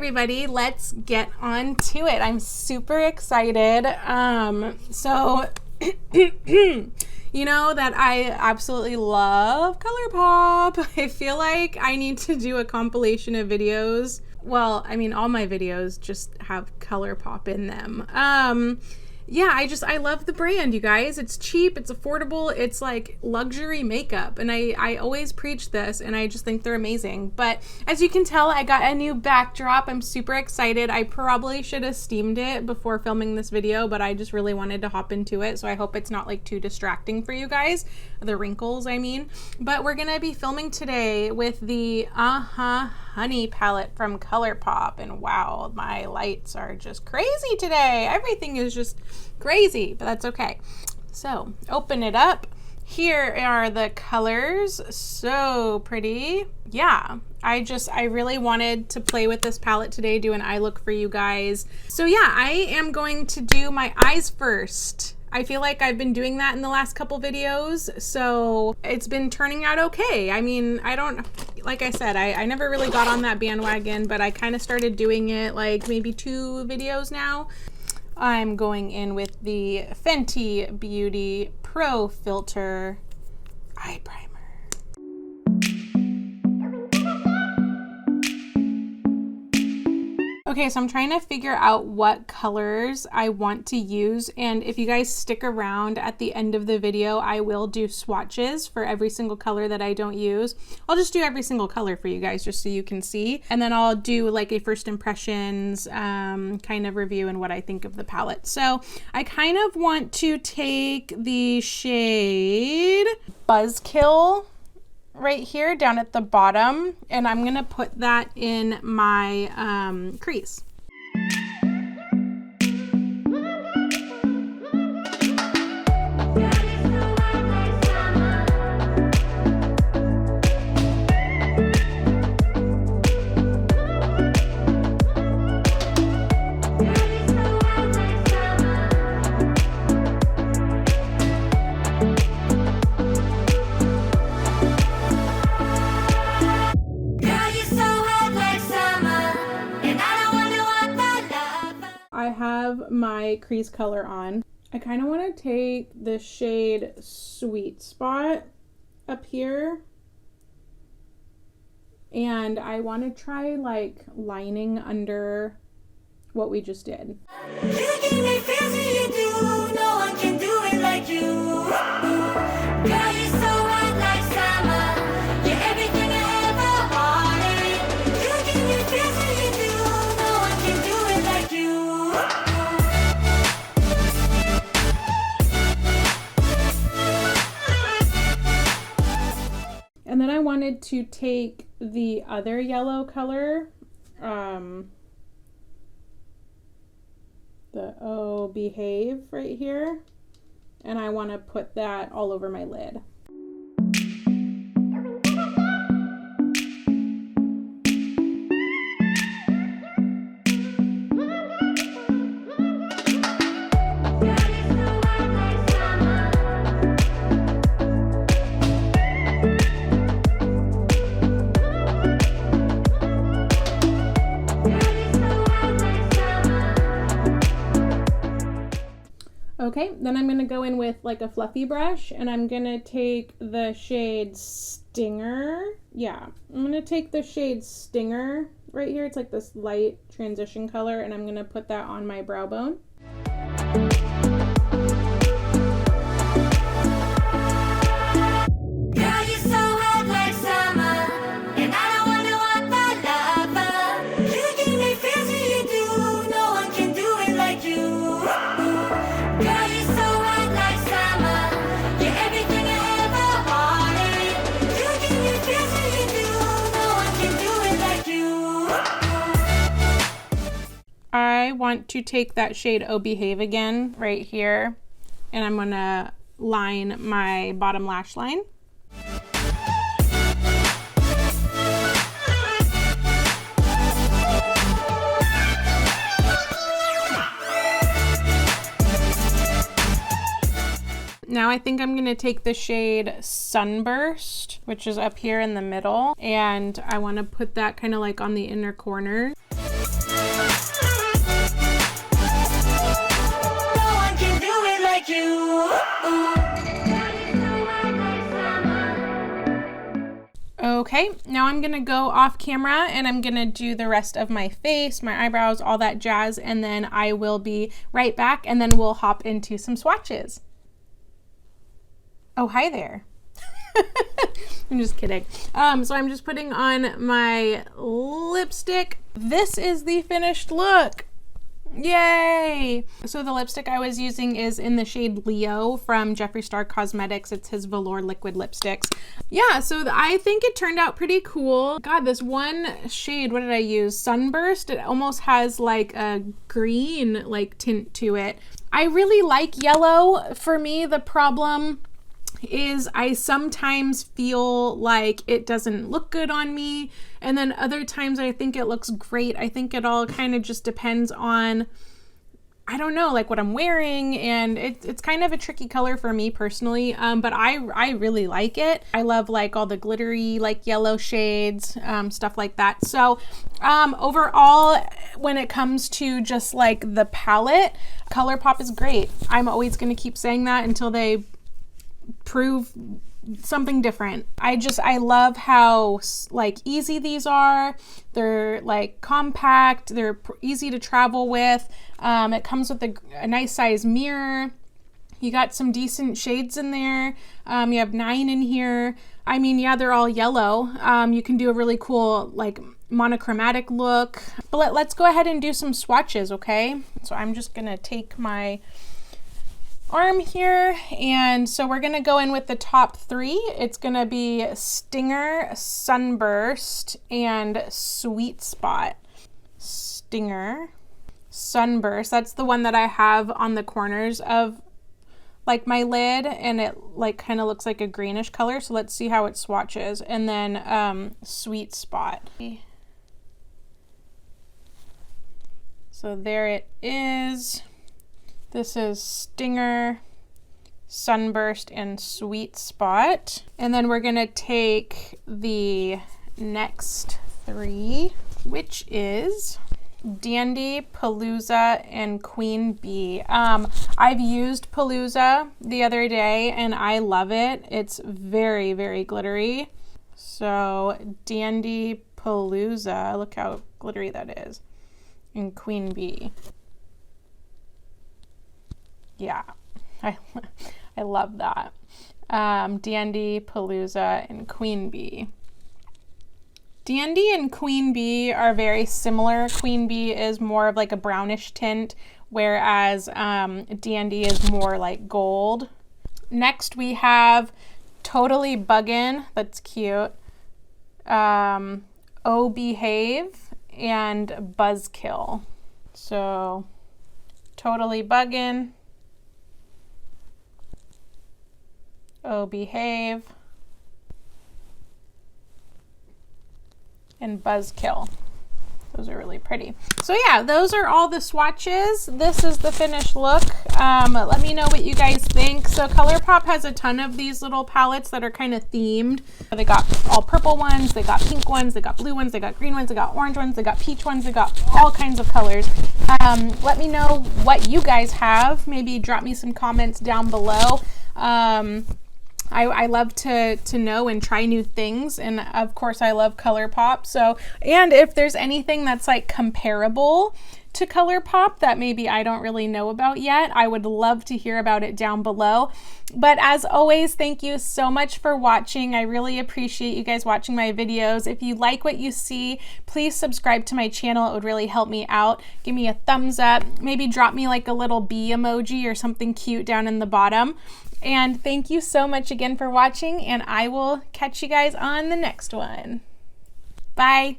everybody, let's get on to it. I'm super excited. So you know that I absolutely love Colourpop. I feel like I need to do a compilation of videos. Well, I mean, all my videos just have Colourpop in them. Yeah, I love the brand, you guys. It's cheap, it's affordable, it's like luxury makeup. And I always preach this, and I just think they're amazing. But as you can tell, I got a new backdrop. I'm super excited. I probably should have steamed it before filming this video, but I just really wanted to hop into it. So I hope it's not like too distracting for you guys. The wrinkles, I mean. But we're gonna be filming today with the Uh Huh Honey palette from Colourpop. And wow, my lights are just crazy today. Everything is just crazy, but that's okay. So open it up. Here are the colors. So pretty. Yeah, I really wanted to play with this palette today, do an eye look for you guys. So yeah, I am going to do my eyes first. I feel like I've been doing that in the last couple videos, so it's been turning out okay. I mean, like I said, I never really got on that bandwagon, but I kind of started doing it like maybe 2 videos now. I'm going in with the Fenty Beauty Pro Filter Eye Primer. Okay, so I'm trying to figure out what colors I want to use, and if you guys stick around at the end of the video, I will do swatches for every single color that I don't use. I'll just do every single color for you guys just so you can see, and then I'll do like a first impressions kind of review and what I think of the palette. So I kind of want to take the shade Buzzkill right here down at the bottom, and I'm gonna put that in my crease. I have my crease color on. I kind of want to take the shade Sweet Spot up here, and I want to try like lining under what we just did. You give me feels you do. No one can do it like you. Girl, you're so hot like summer. You're everything I ever wanted. You give me feels you do. No one can do it like you. And then I wanted to take the other yellow color, the Oh Behave right here, and I want to put that all over my lid. Okay, then I'm going to go in with like a fluffy brush, and I'm going to take the shade Stinger. Yeah, I'm going to take the shade Stinger right here. It's like this light transition color, and I'm going to put that on my brow bone. I want to take that shade Oh Behave again right here, and I'm gonna line my bottom lash line. Now I think I'm gonna take the shade Sunburst, which is up here in the middle, and I wanna put that kind of like on the inner corner. Okay, now I'm gonna go off camera and I'm gonna do the rest of my face, my eyebrows, all that jazz, and then I will be right back and then we'll hop into some swatches. Oh, hi there. I'm just kidding. So I'm just putting on my lipstick. This is the finished look. Yay! So the lipstick I was using is in the shade Leo from Jeffree Star Cosmetics. It's his velour liquid lipsticks. Yeah, so I think it turned out pretty cool. God, this one shade, what did I use? Sunburst. It almost has like a green like tint to it. I really like yellow. For me, the problem is I sometimes feel like it doesn't look good on me, and then other times I think it looks great. I think it all kind of just depends on, I don't know, like what I'm wearing, and it's kind of a tricky color for me personally, but I really like it. I love like all the glittery like yellow shades, stuff like that. So overall, when it comes to just like the palette, Colourpop is great. I'm always going to keep saying that until they prove something different. I love how like easy these are. They're like compact, they're easy to travel with. It comes with a nice size mirror. You got some decent shades in there. You have 9 in here. I mean, yeah, they're all yellow. You can do a really cool like monochromatic look. But let's go ahead and do some swatches, okay? So I'm just gonna take my arm here, and so we're gonna go in with the top 3. It's gonna be Stinger, Sunburst, and Sweet Spot. Stinger, Sunburst, that's the one that I have on the corners of like my lid, and it like kind of looks like a greenish color, so let's see how it swatches. And then Sweet Spot. So there it is. This is Stinger, Sunburst, and Sweet Spot. And then we're gonna take the next 3, which is Dandy, Palooza, and Queen Bee. I've used Palooza the other day and I love it. It's very, very glittery. So Dandy, Palooza, look how glittery that is. And Queen Bee. Yeah, I love that. Dandy, Palooza, and Queen Bee. Dandy and Queen Bee are very similar. Queen Bee is more of like a brownish tint, whereas Dandy is more like gold. Next we have Totally Buggin', that's cute. Oh Behave, and Buzzkill. So Totally Buggin', Oh Behave, and Buzzkill. Those are really pretty. So yeah, those are all the swatches. This is the finished look. Let me know what you guys think. So Colourpop has a ton of these little palettes that are kind of themed. They got all purple ones, they got pink ones, they got blue ones, they got green ones, they got orange ones, they got peach ones, they got all kinds of colors. Let me know what you guys have. Maybe drop me some comments down below. I love to know and try new things, and of course I love Colourpop. So, and if there's anything that's like comparable to Colourpop that maybe I don't really know about yet, I would love to hear about it down below. But as always, thank you so much for watching. I really appreciate you guys watching my videos. If you like what you see, please subscribe to my channel. It would really help me out. Give me a thumbs up. Maybe drop me like a little bee emoji or something cute down in the bottom. And thank you so much again for watching, and I will catch you guys on the next one. Bye.